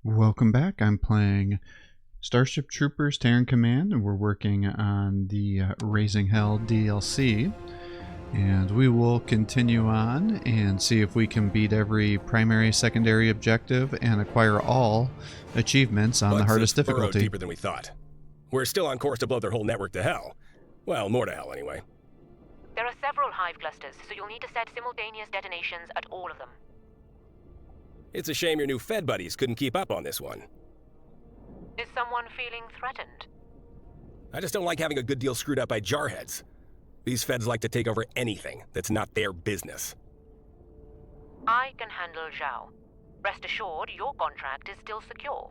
Welcome back. I'm playing Starship Troopers Terran Command, and we're working on the Raising Hell DLC. And we will continue on and see if we can beat every primary, secondary objective and acquire all achievements on the hardest difficulty. Deeper than we thought. We're still on course to blow their whole network to hell. Well, more to hell anyway. There are several hive clusters, so you'll need to set simultaneous detonations at all of them. It's a shame your new Fed buddies couldn't keep up on this one. Is someone feeling threatened? I just don't like having a good deal screwed up by jarheads. These Feds like to take over anything that's not their business. I can handle Zhao. Rest assured, your contract is still secure.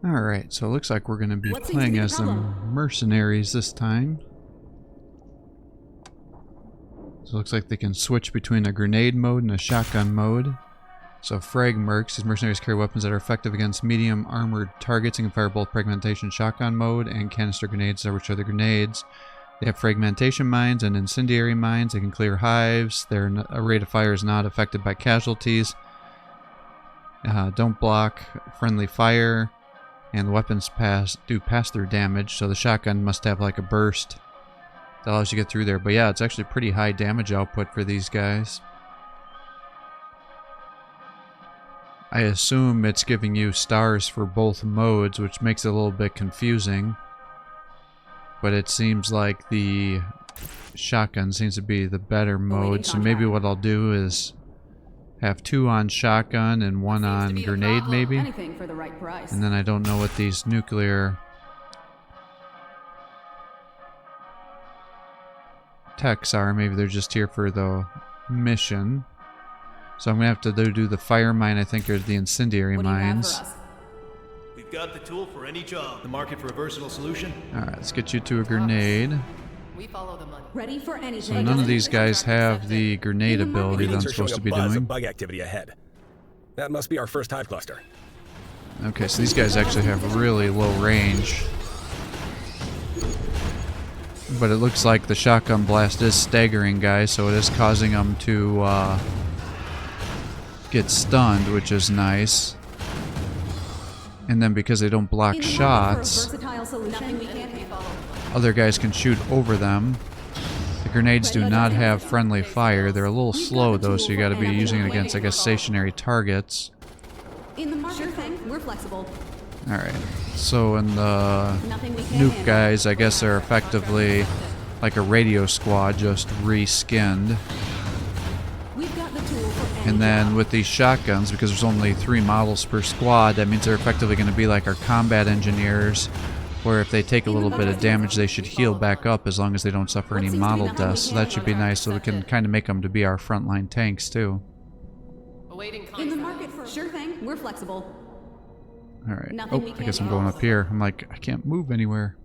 Alright, so it looks like we're going to be playing as some mercenaries this time. So it looks like they can switch between a grenade mode and a shotgun mode. So frag mercs, these mercenaries carry weapons that are effective against medium armored targets and can fire both fragmentation shotgun mode and canister grenades, which are the grenades. They have fragmentation mines and incendiary mines. They can clear hives. Their rate of fire is not affected by casualties. Don't block friendly fire. And the weapons do pass-through damage, so the shotgun must have like a burst that allows you to get through there. But yeah, it's actually pretty high damage output for these guys. I assume it's giving you stars for both modes, which makes it a little bit confusing. But it seems like the shotgun seems to be the better mode, so maybe what I'll do is have 2 on shotgun and 1 on grenade, maybe. And then I don't know what these nuclear techs are. Maybe they're just here for the mission. So I'm gonna have to do the fire mine, I think, or the incendiary mines. We've got the tool for any job. The market for a versatile solution. Alright, let's get you to a grenade. We follow the money. Ready for anything. So none of these guys have the grenade ability that I'm supposed to be doing. Bug activity ahead. That must be our first hive cluster. Okay, so these guys actually have really low range. But it looks like the shotgun blast is staggering guys, so it is causing them to get stunned, which is nice. And then because they don't block shots, other guys can shoot over them. The grenades do not have friendly fire. They're a little slow though, so you got to be using it against, I guess, stationary targets. In the market thing, we're flexible. Alright, so in the nuke guys, I guess they're effectively like a radio squad, just re-skinned. And then with these shotguns, because there's only 3 models per squad, that means they're effectively going to be like our combat engineers, where if they take a little bit of damage, they should heal back up as long as they don't suffer any model deaths. So that should be nice, so we can kind of make them to be our frontline tanks too. In the market for sure thing, we're flexible. Alright. Oh, I guess I'm going up here. I'm like, I can't move anywhere.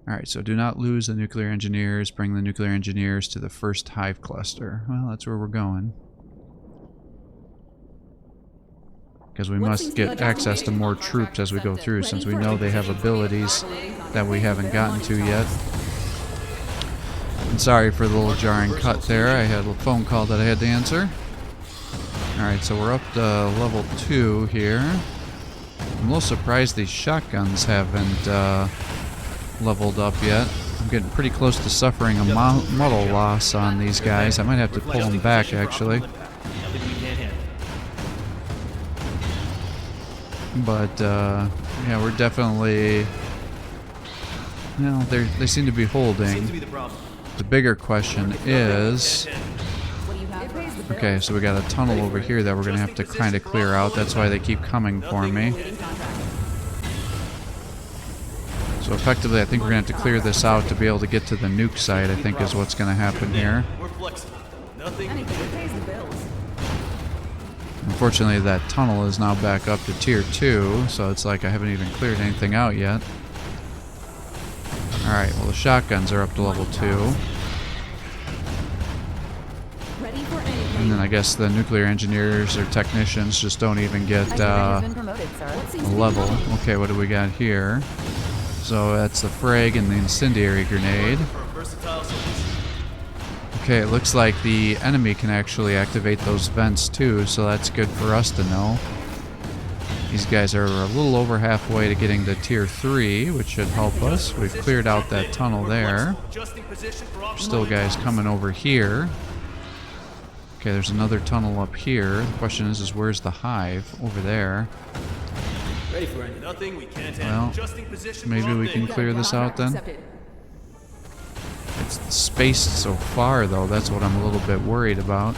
Alright, so do not lose the nuclear engineers. Bring the nuclear engineers to the first hive cluster. Well, that's where we're going. Because we must get access to more troops as we go through, since we know they have abilities that we haven't gotten to yet. And sorry for the little jarring cut there. I had a phone call that I had to answer. Alright, so we're up to level 2 here. I'm a little surprised these shotguns haven't leveled up yet. I'm getting pretty close to suffering a model loss on these guys. I might have to pull them back, actually. But, yeah, we're definitely... Well, they seem to be holding. The bigger question is... Okay, so we got a tunnel over here that we're going to have to kind of clear out. That's why they keep coming for me. So effectively, I think we're going to have to clear this out to be able to get to the nuke site, I think is what's going to happen here. Unfortunately, that tunnel is now back up to tier 2, so it's like I haven't even cleared anything out yet. Alright, well the shotguns are up to level 2. And then I guess the nuclear engineers or technicians just don't even get a level. Okay, what do we got here? So that's the frag and the incendiary grenade. Okay, it looks like the enemy can actually activate those vents too, so that's good for us to know. These guys are a little over halfway to getting to Tier 3, which should help us. We've cleared out that tunnel there. Still guys coming over here. Okay, there's another tunnel up here. The question is where's the hive? Over there. Ready for anything. Nothing we can't Well, handle. Adjusting position for maybe we can update. clear this out then. Accepted. It's spaced so far though, that's what I'm a little bit worried about.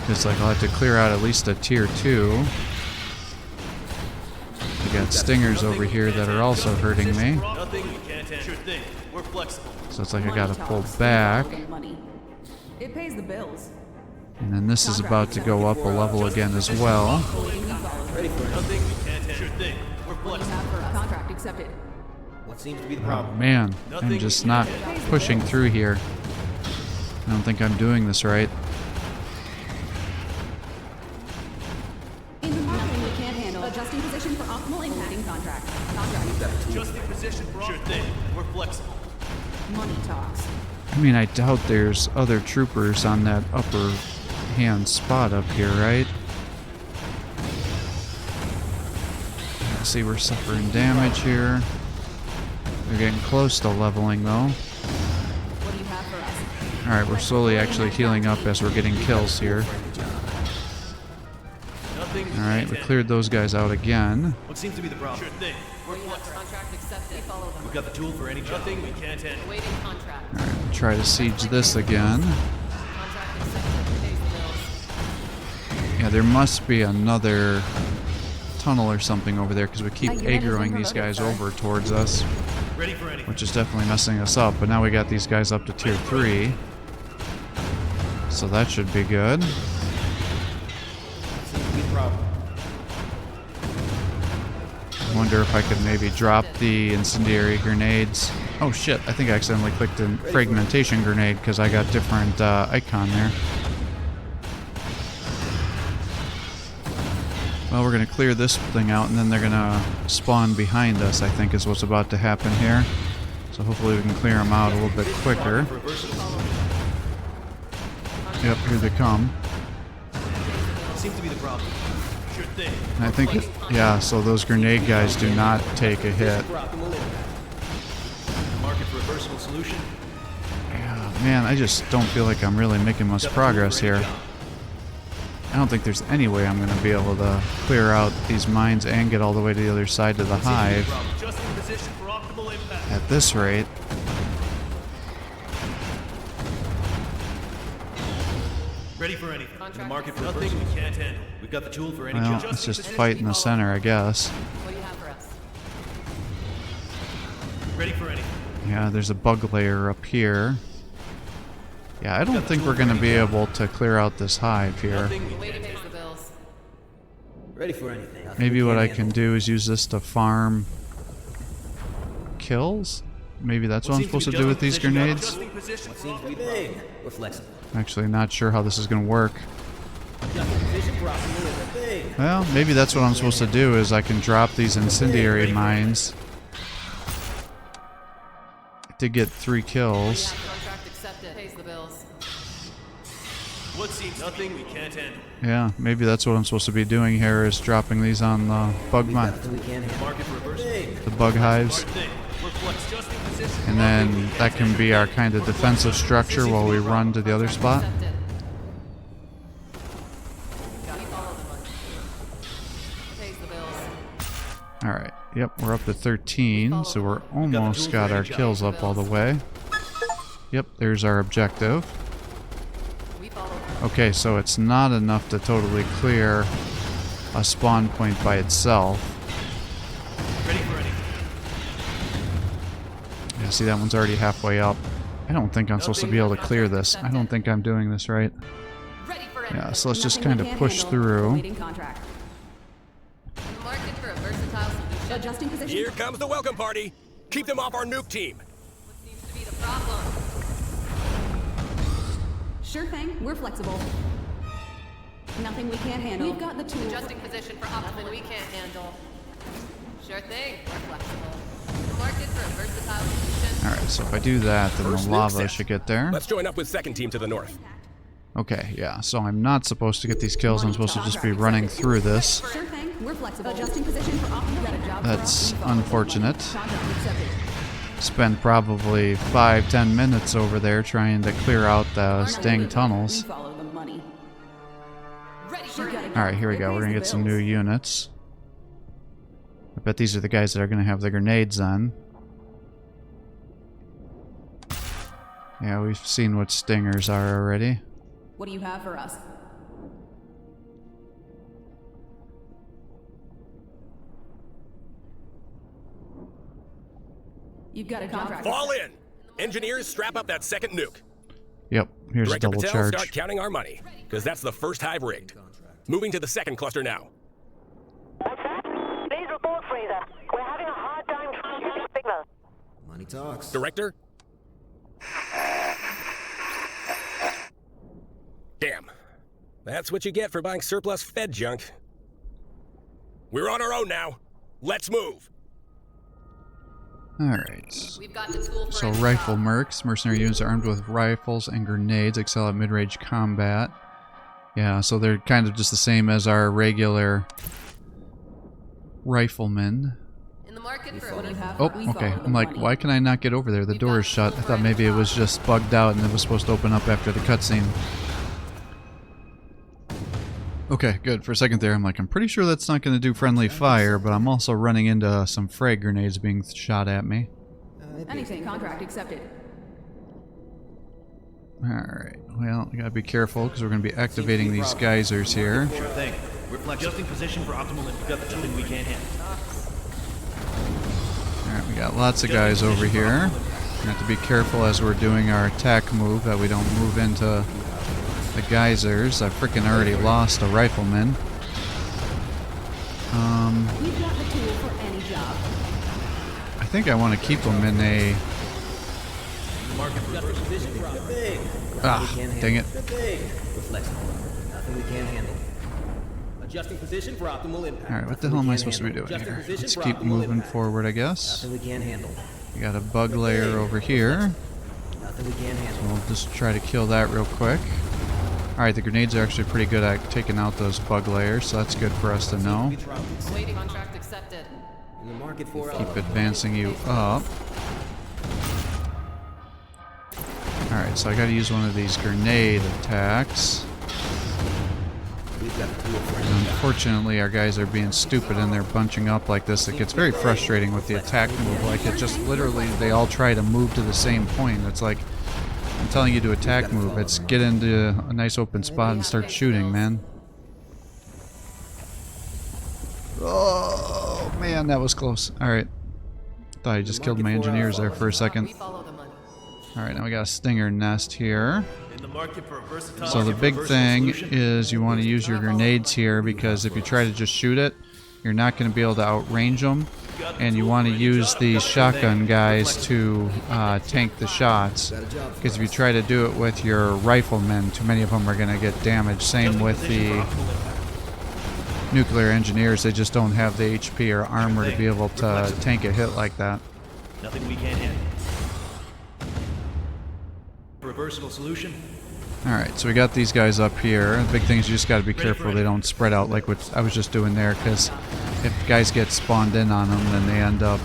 It's like I'll have to clear out at least a Tier 2. We got stingers over here that are also hurting me. Nothing we can't handle. Sure thing. We're flexible. So it's like I gotta Money pull talks. back. Money. It pays the bills. And then this is about to go up a level again as well. Ready for nothing we can't handle. Sure thing. We're What do you flexible. have for us? Contract accepted. What seems to be the Oh problem? man, I'm just not pushing through here. I don't think I'm doing this right. In the market, we can't handle. Adjusting position for optimal impacting contract. Contract. Adjusting position for sure thing. We're flexible. Money talks. I mean, I doubt there's other troopers on that upper hand spot up here, right? See, we're suffering damage here. We're getting close to leveling though. What do you have for us? Alright, we're slowly actually healing up as we're getting kills here. Nothing we Alright, can't we handle. cleared those guys out again. What seems to be the problem? Sure thing. We're flexible. Contract accepted. Follow them. We've got the tool for any job. Nothing we can't handle. Waiting contract. Alright, try to siege this again. Contract accepted. Pays the bills. Yeah, there must be another tunnel or something over there because we keep aggroing these guys over towards us, Ready for anything. which is definitely messing us up. But now we got these guys up to Tier 3. So that should be good. Seems to be the problem. I wonder if I could maybe drop the incendiary grenades. Oh shit, I think I accidentally clicked a fragmentation grenade because I got different icon there. Well, we're going to clear this thing out and then they're going to spawn behind us, I think is what's about to happen here. So hopefully we can clear them out a little bit quicker. Yep, here they come. What seems to be the problem? Sure thing. And I think, yeah, so those grenade guys do not take a hit. Market for a versatile solution. Yeah, man, I just don't feel like I'm really making much progress here. I don't think there's any way I'm going to be able to clear out these mines and get all the way to the other side to the hive Adjusting position for optimal impact. at this rate. Ready for anything. In the market for nothing we can't handle. We've got the tool for any Well, job. let's just fight in the center, I guess. What do you have for us? Ready for anything. Yeah, there's a bug layer up here. Yeah, I don't think we're going to be able to clear out this hive here. Nothing we can't Pays handle. the bills. Ready for anything. Maybe what I can do is use this to farm kills? Maybe that's what I'm supposed to do with these grenades? Adjusting position for Seems to be optimal big. We're flexible. Actually, not sure how this is going to work. Adjusting position for optimal big. Well, maybe that's what I'm supposed to do is I can drop these incendiary mines to get 3 kills. Contract accepted. Pays the bills. What seems nothing we can't handle. Yeah, maybe that's what I'm supposed to be doing here is dropping these on the bug mine, We can't handle. Market for a versatile the bug hives. Sure thing. We're flex. Adjusting position for And then that can be our kind of defensive structure while we run to the other spot. Accepted. We follow the money. Pays the bills. Alright, yep, we're up to 13, so we're almost got our kills up all the way. Yep, there's our objective. We follow. Okay, so it's not enough to totally clear a spawn point by itself. ready for anything. Yeah, see, that one's already halfway up. I don't think I'm supposed to be able to clear this. I don't think I'm doing this right. Ready for Yeah, so let's just Nothing kind we of can't push handle. through. Awaiting contract. Market for a versatile solution. Adjusting position. Here comes the welcome party. Keep them off our nuke team. What seems to be the problem? Sure thing. We're flexible. Nothing we can't handle. We've got the tools. Adjusting position for optimal we can't handle. Sure thing. We're flexible. Alright, so if I do that, then First the nuke lava set. should get there. Let's join up with second team to the north. Okay, yeah, so I'm not supposed to get these kills, I'm supposed to just be running through this. Sure thing. We're flexible. Adjusting position for optimal. That's unfortunate. Contract accepted. Spent probably 5-10 minutes over there trying to clear out those dang tunnels. We follow the money. Alright, here we go. We're gonna get some new units. I bet these are the guys that are gonna have the grenades on. Yeah, we've seen what stingers are already. What do you have for us? You've got a contract. Fall in! Engineers, strap up that second nuke. Yep, here's a Director double Patel, start charge. counting our money, because that's the first hive rigged. Moving to the second cluster now. What's that? Please report, Fraser. We're having a hard time transmitting signal. Money talks. Director? Damn. That's what you get for buying surplus Fed junk. We're on our own now. Let's move. Alright. We've got the tool for So any rifle job. mercs, mercenary units are armed with rifles and grenades, excel at mid-range combat. Yeah, so they're kind of just the same as our regular riflemen. In the market for What do you have? Oh, We okay. follow the I'm like, money. why can I not get over there? The door is shut. I thought maybe it was just bugged out and it was supposed to open up after the cutscene. Okay, good. For a second there, I'm like, I'm pretty sure that's not going to do friendly fire, but I'm also running into some frag grenades being shot at me. Anything. Contract accepted. Alright, well, we gotta be careful because we're gonna be activating these geysers here. Sure thing. We're adjusting position for optimal. We've got the something we can't handle. Alright, we got lots of guys over here. We have to be careful as we're doing our attack move that we don't move into the geysers. I freaking already lost a rifleman. We've got the tool for any job. I think I want to keep them in a... Ah, dang it. We're flexible. Nothing we can't handle. Adjusting position for optimal impact. Alright, what the hell am I supposed to be doing here? Let's keep moving forward, I guess. Nothing we can't handle. We got a bug layer over here. Nothing we can't handle. We'll just try to kill that real quick. Alright, the grenades are actually pretty good at taking out those bug layers, so that's good for us to know. Waiting. Contract accepted. In the market for Keep advancing you up. Alright, so I gotta use one of these grenade attacks. We've got the tool for And any job. unfortunately, our guys are being stupid and they're bunching up like this. It gets very frustrating with the attack move. Like, it just literally, they all try to move to the same point. It's like, I'm telling you to attack move. It's get into a nice open spot and start shooting, man. Oh, man, that was close. Alright. Thought I just killed my engineers there for a second. We follow the money. Alright, now we got a stinger nest here. In the market for a versatile. So the big thing is you want to use your grenades here, because if you try to just shoot it, you're not going to be able to outrange them. And you want to use these shotgun guys to tank the shots. Because if you try to do it with your riflemen, too many of them are going to get damaged. Same with the nuclear engineers. They just don't have the HP or armor to be able to tank a hit like that. Nothing we can't handle. For a versatile solution. Alright, so we got these guys up here. The big thing is you just got to be careful they don't spread out like what I was just doing there, because if guys get spawned in on them, then they end up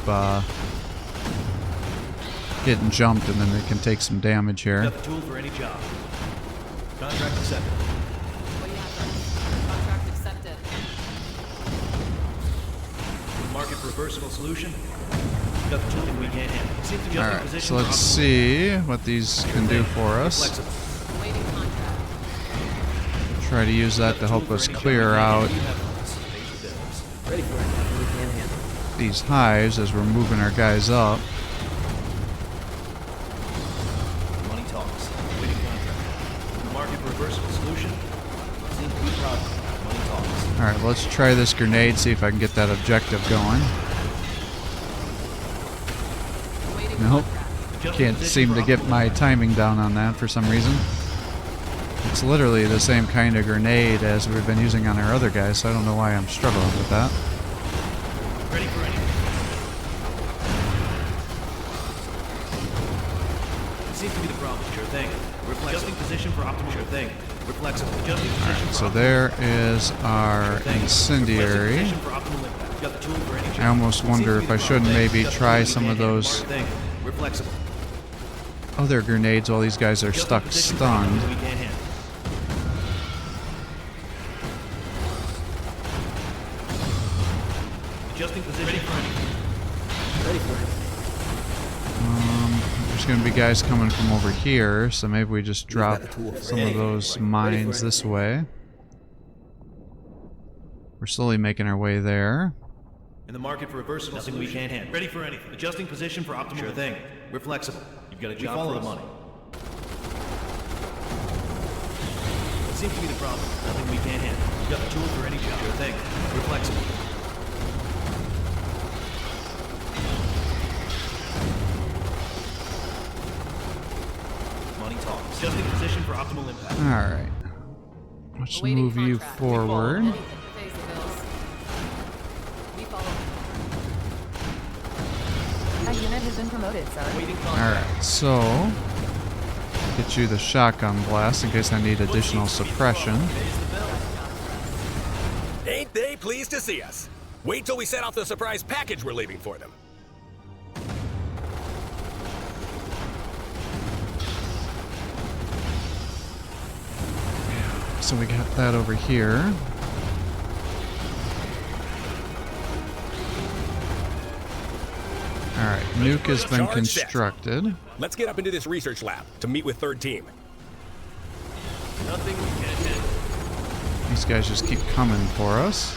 getting jumped, and then they can take some damage here. Got the tool for any job. Contract accepted. What do you have for us? Contract accepted. In the market for a versatile solution. Got the something we can't handle. Seems to be adjusting Alright, position so let's for optimal. see what these can do for us. Flexible. Waiting. Contract. Try to use that to help us clear out Ready for it. Nothing we can't handle. these hives as we're moving our guys up. Money talks. Waiting contract. In the market for a versatile solution. Seems to be progress. Money talks. Alright, let's try this grenade, see if I can get that objective going. Waiting. Nope. Contract. Can't seem to get my timing down on that for some reason. It's literally the same kind of grenade as we've been using on our other guys, so I don't know why I'm struggling with that. Ready for anything. seems to be the problem. Sure thing. We're flexible. Adjusting position for optimal. Sure thing. We're flexible. Adjusting position for So there is our incendiary. Position for optimal impact. We've got the tool for any I job. almost wonder if I shouldn't maybe try some of those Sure thing. We're flexible. other grenades while these guys are stuck stunned. We can't handle. Adjusting position. Ready for anything. Ready for it. There's going to be guys coming from over here, so maybe we just drop got the tool. some of those mines this way. We're slowly making our way there. In the market for reversible nothing we can't handle. Ready for anything. Adjusting position for optimal. Sure thing. We're flexible. You've got a job. We follow the money. What seems to be the problem? Nothing we can't handle. You've got the tool for any job. Sure thing. We're flexible. Money talks. Adjusting position for optimal impact. Alright. Let's move you forward. Pays the bills. We follow. A unit has been promoted, sir. Waiting contract. Alright, so get you the shotgun blast in case I need additional suppression. Ain't they pleased to see us? Wait till we set off the surprise package we're leaving for them. So we got that over here. Alright, nuke has been Charge set. constructed. Let's get up into this research lab to meet with third team. Nothing we can't handle. These guys just keep coming for us.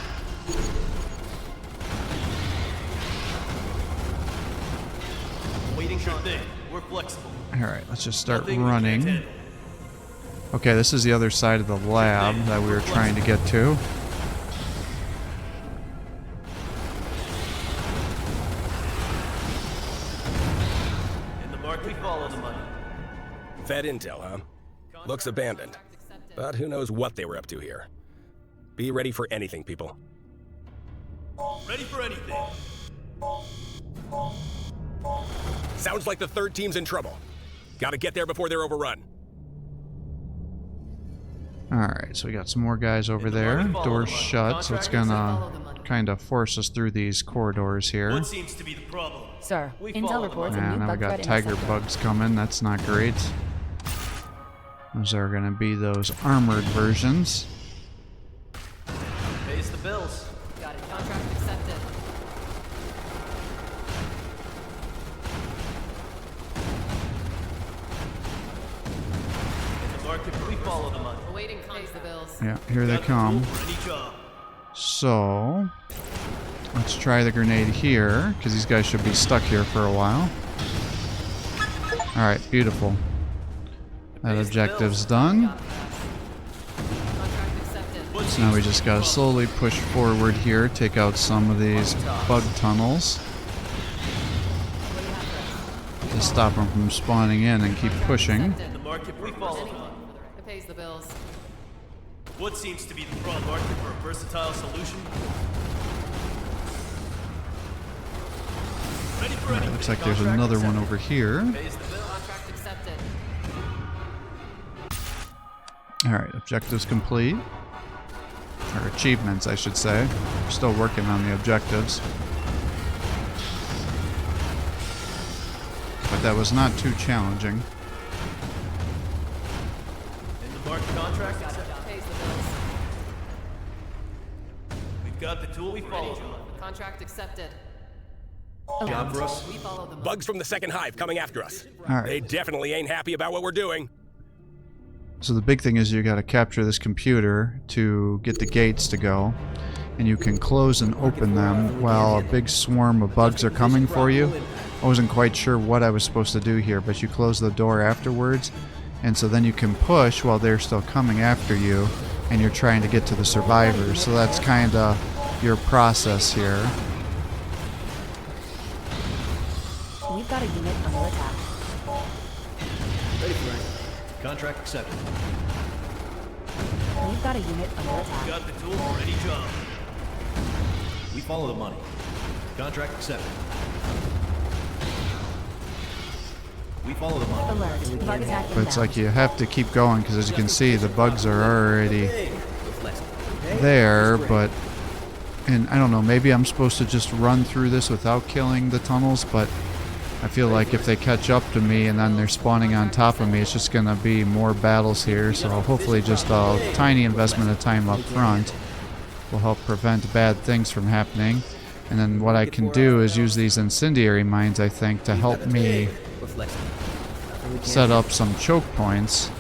Waiting sure thing. We're flexible. Alright, let's just start Nothing we can't running. handle. Okay, this is the other side of the lab that we were trying to get to. In the market, we follow the money. Fed intel, huh? Looks abandoned. But who knows what they were up to here. Be ready for anything, people. Ready for anything. Sounds like the third team's in trouble. Gotta get there before they're overrun. Alright, so we got some more guys over there. Door's shut, so it's gonna kind of force us through these corridors here. What seems to be the problem? Sir, We intel follow reports a Man, new now we bug got threat tiger interceptor. bugs coming. That's not great. Those are gonna be those armored versions. Pays the bills. Got it. Contract accepted. In the market, we follow the money. Awaiting pays the bills. Yeah, here they Got the tool come. for any job. So, let's try the grenade here, because these guys should be stuck here for a while. Alright, beautiful. That objective's done. Contract accepted. So now we just gotta slowly push forward here, take out some of these bug tunnels to stop them from spawning in and keep pushing. In the market, we follow the money. It pays the bills. What seems to be the problem? Market for a versatile solution? Ready for anything. Looks like there's another one over here. Pays the bill. Contract accepted. Alright, objectives complete. Or achievements, I should say. We're still working on the objectives. But that was not too challenging. In the market contract, Pays the bills. we've got the tool, we follow. Contract accepted. Job for us. We follow the money. Bugs from the second hive coming after us. They Alright, definitely ain't happy about what we're doing. so the big thing is you gotta capture this computer to get the gates to go. And you can close and open them while a big swarm of bugs are coming for you. I wasn't quite sure what I was supposed to do here, but you close the door afterwards. And so then you can push while they're still coming after you, and you're trying to get to the survivors. So that's kind of your process here. We've got a unit under attack. Ready for anything. Contract accepted. We've got a unit under attack. Got the tool for any job. We follow the money. Contract accepted. We follow the money. Alert. Bug attack But it's inbound. like you have to keep going because as you can see, the bugs are already We're flexible. there, but... And I don't know, maybe I'm supposed to just run through this without killing the tunnels, but I feel like if they catch up to me and then they're spawning on top of me, it's just going to be more battles here, so hopefully just a tiny investment of time up front will help prevent bad things from happening. And then what I can do is use these incendiary mines, I think, to help me We're flexible. Nothing we can't set up some choke points.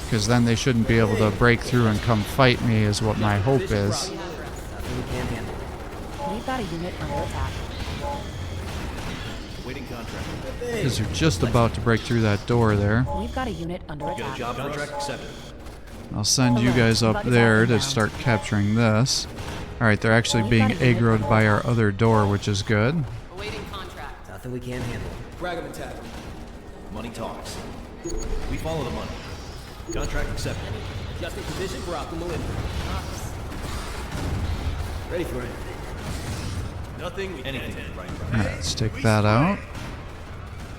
Because then they shouldn't be able to break through and come fight me is what my hope is. Nothing we can't handle. We've got a unit under attack. Waiting contract. Because you're just about to break through that door there. We've got a unit under Got a attack. job contract accepted. I'll send you guys up there to start capturing this. Alright, they're actually being aggroed by our other door, which is good. Awaiting contract. Nothing we can't handle. Frag 'em and tag 'em. Money talks. We follow the money. Contract accepted. Adjusting position for optimal impact. Ready for it. Nothing we anything right. Alright, let's take that out.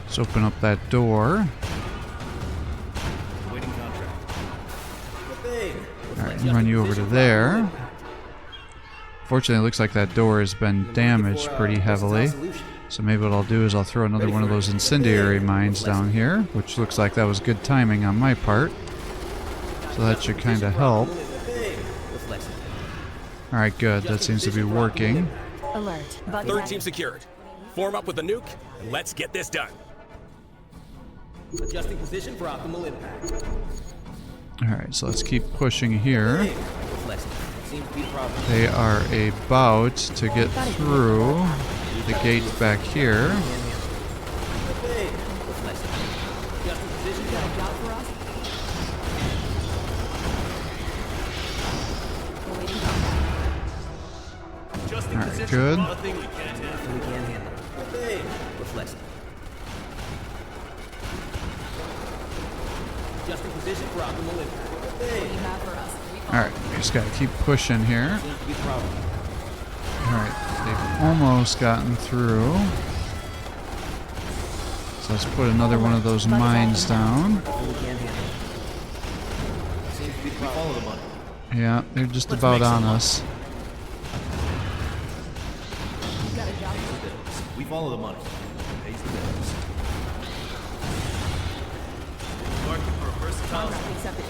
Let's open up that door. Waiting contract. Alright, run you over to there. Fortunately, it looks like that door has been damaged pretty heavily. So maybe what I'll do is I'll throw another one of those incendiary mines down here, which looks like that was good timing on my part. So that should kind of help. We're flexible. Alright, good. That seems to be working. Alert. Bug Third attack. team secured. Form up with the nuke, and let's get this done. Adjusting position for optimal impact. Alright, so let's keep pushing here. We're flexible. Seems to be a problem. They are about to get through the gate back here. We're flexible. Adjusting position. Got a job for us? Awaiting combat. Adjusting Alright, position. good. Nothing we can't handle. Nothing we can't handle. We're flexible. Adjusting position for optimal impact. What do you have for us? Alright, we just gotta keep pushing here. Seems to be a problem. Alright, they've almost gotten through. So let's put another one of those mines down. Nothing we can't handle. Seems to be a We problem. follow the money. Yeah, they're just Let's about make some on us. You got a job for us? Bills. We follow the money. Pays the bills. Market for a versatile. Contract accepted.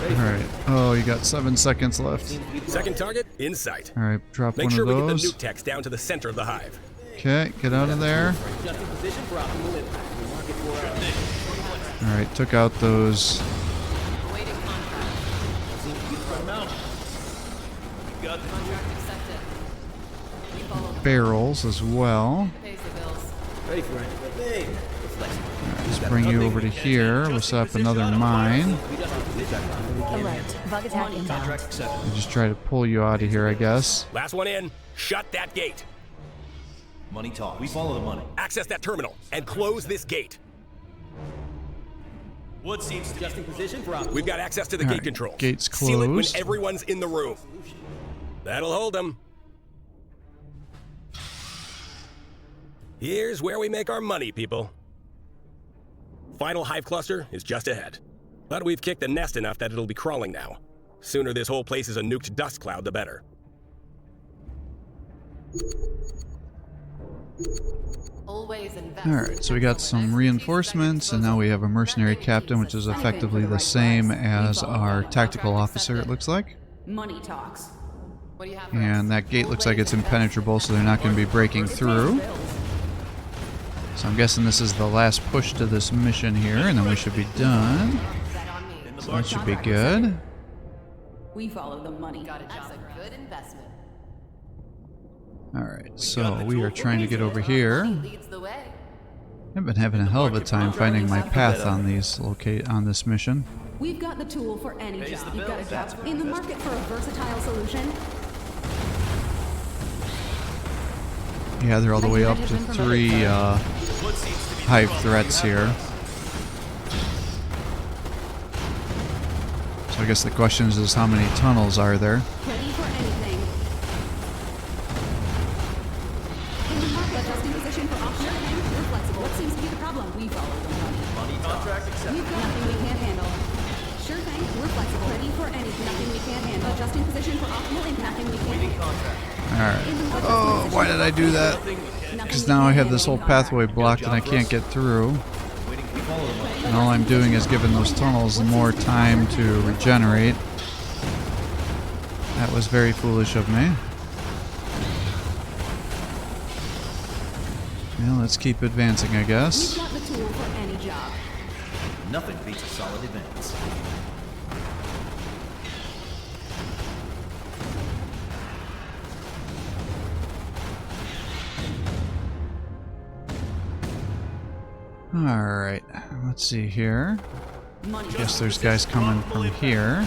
Alright, oh, you got 7 seconds left. Seems to be a problem. Second target in sight. Alright, drop Make one sure of we get the those. nuke techs down to the center of the hive. Okay, get out of there. Adjusting position for optimal impact. We market for Alright, took out those Awaiting contract. seems to be a problem. We got the Contract accepted. We follow the barrels as well. pays the bills. Ready for it. We're flexible. Let's bring you over to here. We'll set up another mine. Alert. Bug attack inbound. contract accepted. And just try to pull you out of here, I guess. Last one in. Shut that gate. Money talks. We follow the money. Access that terminal and close this gate. What seems to be Adjusting position for optimal. We've got access to the Alright, gate controls. gate's Seal it when closed. everyone's in the room. That'll hold them. Here's where we make our money, people. Final hive cluster is just ahead. But we've kicked the nest enough that it'll be crawling now. Sooner this whole place is a nuked dust cloud, the better. Always invest. Alright, so we got some reinforcements, and now we have a mercenary captain, which is effectively the same as our tactical officer, it looks like. Money talks. What do you have for And us? that gate looks like it's impenetrable, so they're not going to be breaking through. So I'm guessing this is the last push to this mission here, and then we should be done. Bet on me. So that should be good. We follow the money. Got a job. That's a good investment. Alright, so we are trying to get over here. Leads the way. I've been having a hell of a time finding my path on on this mission. We've got the tool for any job. You've got a job in the market for a versatile solution. Yeah, they're all the way up to 3 hive threats here. So I guess the question is how many tunnels are there? Ready for anything. In the market, adjusting position for optimal impact. We're flexible. What seems accepted. We've got nothing we can't handle. Sure thing. We're flexible. Ready for anything. Nothing we can't handle. Adjusting position for optimal impact. Nothing we can't Waiting handle. contract. Alright. Oh, why did I do that? Because now I have this whole pathway blocked and I can't get through. Waiting to be followed by. And all I'm doing is giving those tunnels more time to regenerate. That was very foolish of me. Well, let's keep advancing, I guess. We've got the tool for any job. Nothing beats a solid advance. Alright, let's see here. Money. Guess there's guys coming from here.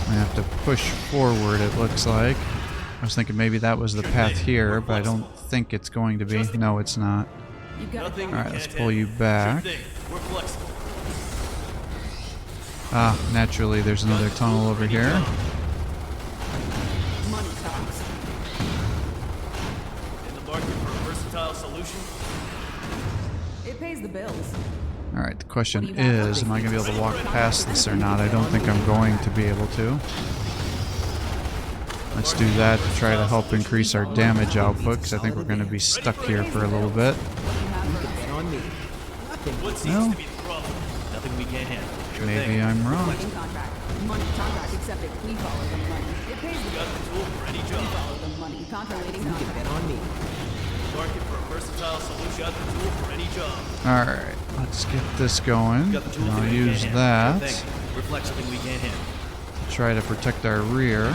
I have to push forward, it looks like. I was thinking maybe that was the path here, but I don't think it's going to be. No, it's not. You've got it. Alright, let's pull you back. We're flexible. Ah, naturally, there's another tunnel over here. Money talks. In the market for a versatile solution? It pays the bills. Alright, the question is, am I going to be able to walk past this or not? I don't think I'm going to be able to. Let's do that to try to help increase our damage output, because I think we're going to be stuck here for a little bit. Bet on me. What seems Well, to be the problem? Nothing we can't handle. Sure maybe thing. I'm wrong. Waiting contract. Money contract accepted. We follow the money. It pays the Got the tool for any job. follow the money. Contract waiting You can contract. bet on me. Market for a versatile solution. Got the tool for any job. Alright, let's get this going. Got the tool And for I'll any use can't that handle. Sure thing. We're flexible we can't handle. to try to protect our rear.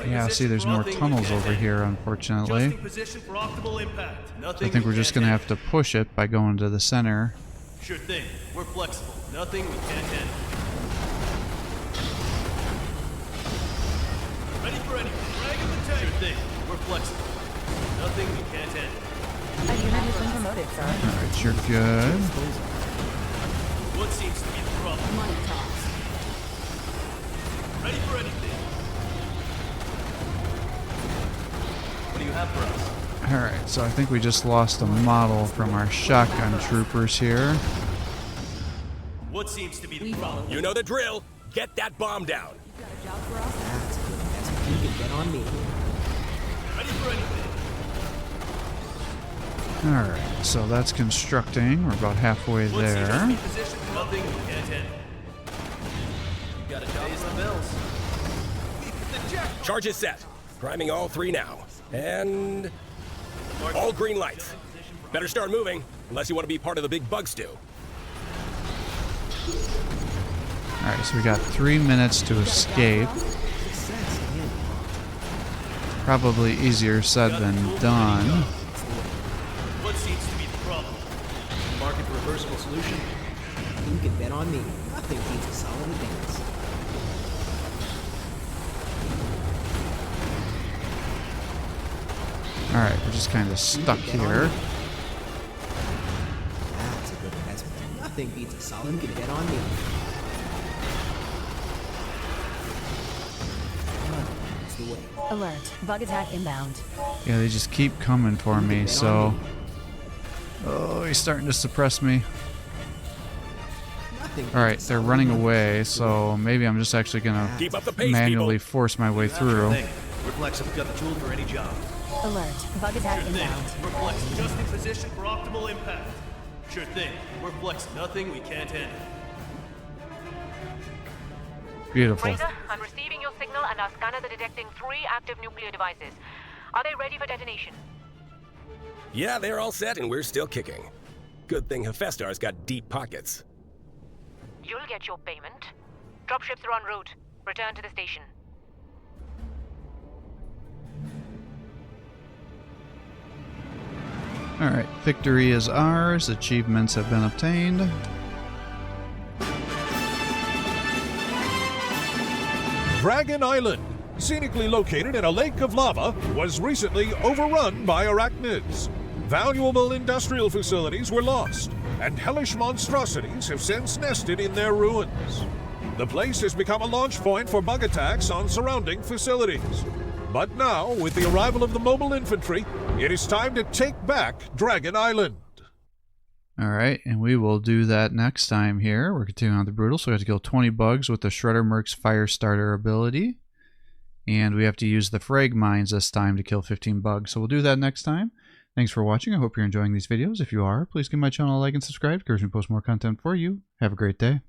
Yeah, see, there's more tunnels over here, unfortunately. Adjusting position for optimal impact. I Nothing think we're we just can't going to have to push it by going to the center. handle. Sure thing. We're flexible. Nothing we can't handle. Ready for anything. Drag in the tank. Sure thing. We're flexible. Nothing we can't handle. Alright, you're good. What seems to be the problem? Money talks. Ready for anything. What do you have for us? Alright, so I think we just lost a model from our shotgun troopers here. What seems to be the We follow problem? You know the drill. Get that bomb down. Got a job for us? That's good. That's you can bet on me. Ready for anything. Alright, so that's constructing. We're about halfway What seems to there. be position? Nothing we can't handle. You gotta pays the bills. Charge is set. Priming all three now. And all green lights. Better start moving, unless you want to be part of the big bug stew. Alright, so we got 3 minutes to escape. Success, man. Probably easier said than done. What seems to be the problem? Market for reversible solution? You can bet on me. Nothing beats a solid advance. Alright, we're just kind of stuck here. That's a good investment. Nothing beats a solid. You can bet on me. That's the way. Alert. Bug attack inbound. Yeah, they just keep coming for me, so... Oh, he's starting to suppress me. Nothing beats Alright, a they're solid running advance. away, so maybe I'm just actually gonna Keep up the pace, manually people. force my way Sure through. thing. We're flexible. Got the tool for any job. Alert. Bug attack Sure thing. inbound. We're flexible. Adjusting position for optimal impact. Sure thing. We're flexible. Nothing we can't handle. Beautiful. Fraser, I'm receiving your signal and our scanners are detecting 3 active nuclear devices. Are they ready for detonation? Yeah, they're all set and we're still kicking. Good thing Hephaestar's got deep pockets. You'll get your payment. Dropships are en route. Return to the station. Alright, victory is ours. Achievements have been obtained. Dragon Island, scenically located in a lake of lava, was recently overrun by arachnids. Valuable industrial facilities were lost, and hellish monstrosities have since nested in their ruins. The place has become a launch point for bug attacks on surrounding facilities. But now, with the arrival of the mobile infantry, it is time to take back Dragon Island. Alright, and we will do that next time here. We're continuing on the Brutal, so we have to kill 20 bugs with the Shredder Merc's Fire Starter ability. And we have to use the frag mines this time to kill 15 bugs. So we'll do that next time. Thanks for watching. I hope you're enjoying these videos. If you are, please give my channel a like and subscribe. It encourages me to post more content for you. Have a great day.